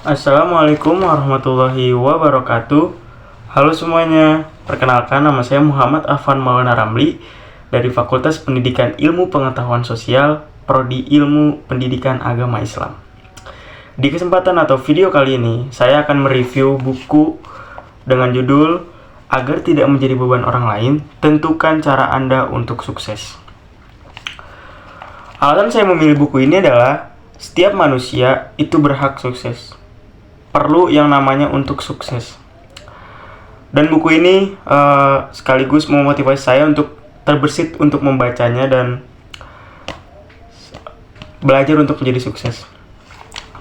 Assalamualaikum warahmatullahi wabarakatuh. Halo semuanya, perkenalkan nama saya Muhammad Afan Maulana Ramli dari Fakultas Pendidikan Ilmu Pengetahuan Sosial, Prodi Ilmu Pendidikan Agama Islam. Di kesempatan atau video kali ini, saya akan mereview buku dengan judul Agar Tidak Menjadi Beban Orang Lain, Tentukan Cara Anda Untuk Sukses. Alasan saya memilih buku ini adalah setiap manusia itu berhak sukses. Perlu yang namanya untuk sukses. Dan buku ini sekaligus memotivasi saya untuk terbersit untuk membacanya dan belajar untuk menjadi sukses.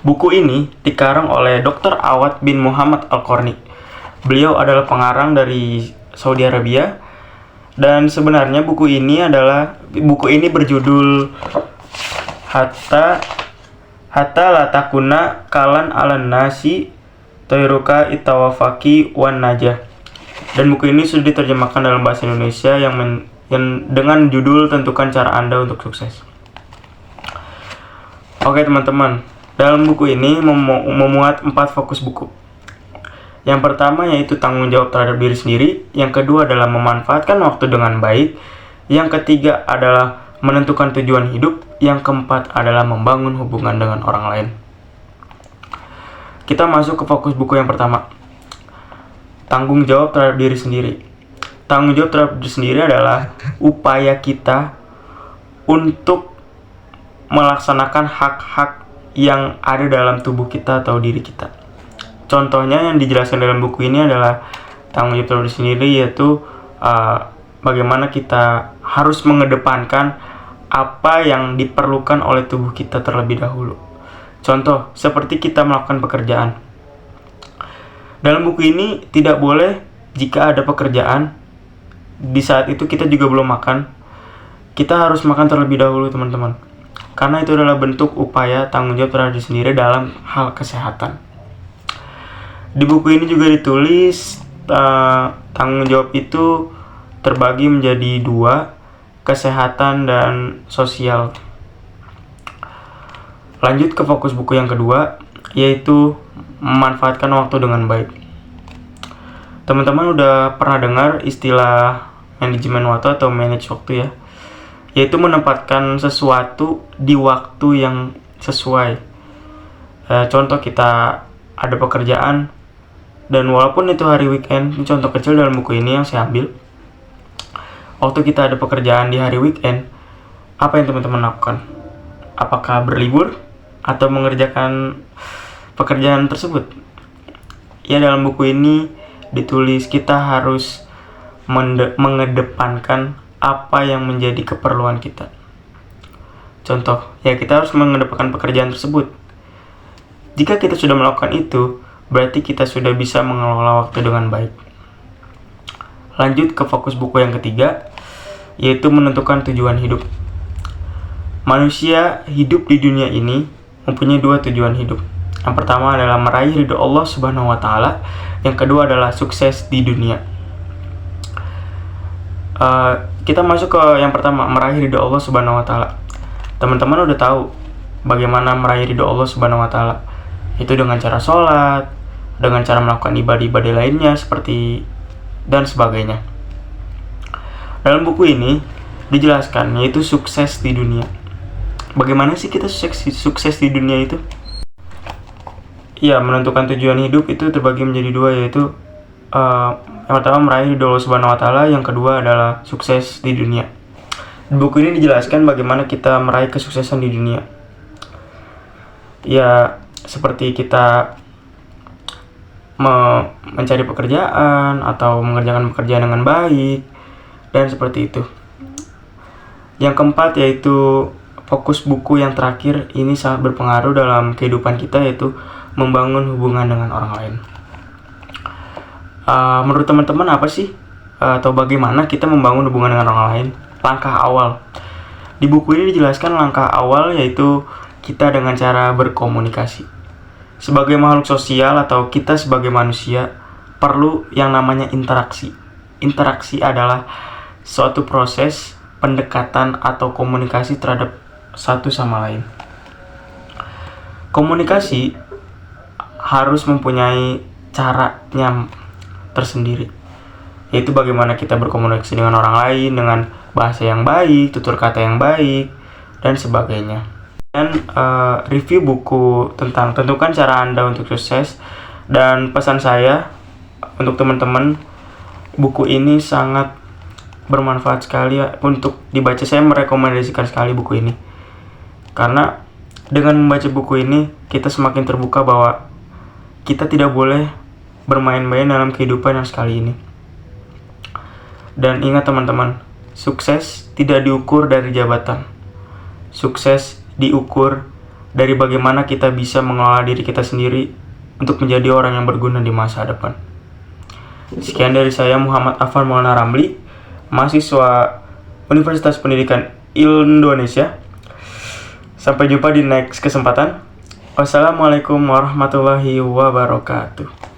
Buku ini dikarang oleh Dr. Awad bin Muhammad Al-Qarni. Beliau adalah pengarang dari Saudi Arabia, dan sebenarnya buku ini berjudul Hatta la takuna kalan alan nasi toiruka itawafaki wan najah. Dan buku ini sudah diterjemahkan dalam bahasa Indonesia yang dengan judul Tentukan Cara Anda Untuk Sukses. Oke teman-teman, dalam buku ini memuat 4 fokus buku. Yang pertama yaitu tanggung jawab terhadap diri sendiri, yang kedua adalah memanfaatkan waktu dengan baik, yang ketiga adalah menentukan tujuan hidup, yang keempat adalah membangun hubungan dengan orang lain. Kita masuk ke fokus buku yang pertama. Tanggung jawab terhadap diri sendiri. Tanggung jawab terhadap diri sendiri adalah upaya kita untuk melaksanakan hak-hak yang ada dalam tubuh kita atau diri kita. Contohnya yang dijelaskan dalam buku ini adalah tanggung jawab terhadap diri sendiri, yaitu bagaimana kita harus mengedepankan apa yang diperlukan oleh tubuh kita terlebih dahulu. Contoh, seperti kita melakukan pekerjaan. Dalam buku ini tidak boleh jika ada pekerjaan, di saat itu kita juga belum makan, kita harus makan terlebih dahulu teman-teman. Karena itu adalah bentuk upaya tanggung jawab terhadap diri sendiri dalam hal kesehatan. Di buku ini juga ditulis tanggung jawab itu terbagi menjadi 2, kesehatan dan sosial. Lanjut ke fokus buku yang kedua, yaitu memanfaatkan waktu dengan baik. Teman-teman udah pernah dengar istilah manajemen waktu atau manage waktu ya, yaitu menempatkan sesuatu di waktu yang sesuai. Contoh, kita ada pekerjaan dan walaupun itu hari weekend, ini contoh kecil dalam buku ini yang saya ambil. Waktu kita ada pekerjaan di hari weekend, apa yang teman-teman lakukan? Apakah berlibur atau mengerjakan pekerjaan tersebut? Ya, dalam buku ini ditulis kita harus mengedepankan apa yang menjadi keperluan kita. Contoh, ya kita harus mengedepankan pekerjaan tersebut. Jika kita sudah melakukan itu, berarti kita sudah bisa mengelola waktu dengan baik. Lanjut ke fokus buku yang ketiga, yaitu menentukan tujuan hidup. Manusia hidup di dunia ini mempunyai 2 tujuan hidup. Yang pertama adalah meraih ridho Allah Subhanahu wa Ta'ala, yang kedua adalah sukses di dunia. Kita masuk ke yang pertama, meraih ridho Allah Subhanahu wa Ta'ala. Teman-teman udah tahu bagaimana meraih ridho Allah Subhanahu wa Ta'ala. Itu dengan cara sholat, dengan cara melakukan ibadah-ibadah lainnya seperti dan sebagainya. Dalam buku ini dijelaskan yaitu sukses di dunia. Bagaimana sih kita sukses di dunia itu? Ya, menentukan tujuan hidup itu terbagi menjadi 2, yaitu yang pertama meraih ridho Allah Subhanahu wa Ta'ala, yang kedua adalah sukses di dunia. Di buku ini dijelaskan bagaimana kita meraih kesuksesan di dunia. Ya, seperti kita mencari pekerjaan atau mengerjakan pekerjaan dengan baik dan seperti itu. Yang keempat yaitu fokus buku yang terakhir, ini sangat berpengaruh dalam kehidupan kita, yaitu membangun hubungan dengan orang lain. Menurut teman-teman apa sih atau bagaimana kita membangun hubungan dengan orang lain? Langkah awal. Di buku ini dijelaskan langkah awal yaitu kita dengan cara berkomunikasi. Sebagai makhluk sosial atau kita sebagai manusia perlu yang namanya interaksi. Interaksi adalah suatu proses pendekatan atau komunikasi terhadap satu sama lain. Komunikasi harus mempunyai caranya tersendiri, yaitu bagaimana kita berkomunikasi dengan orang lain dengan bahasa yang baik, tutur kata yang baik, dan sebagainya. Dan review buku tentang tentukan cara Anda untuk sukses. Dan pesan saya untuk teman-teman, buku ini sangat bermanfaat sekali ya untuk dibaca. Saya merekomendasikan sekali buku ini, karena dengan membaca buku ini kita semakin terbuka bahwa kita tidak boleh bermain-main dalam kehidupan yang sekali ini. Dan ingat teman-teman, sukses tidak diukur dari jabatan. Sukses diukur dari bagaimana kita bisa mengelola diri kita sendiri untuk menjadi orang yang berguna di masa depan. Sekian dari saya, Muhammad Afan Maulana Ramli, mahasiswa Universitas Pendidikan Indonesia. Sampai jumpa di next kesempatan. Wassalamualaikum warahmatullahi wabarakatuh.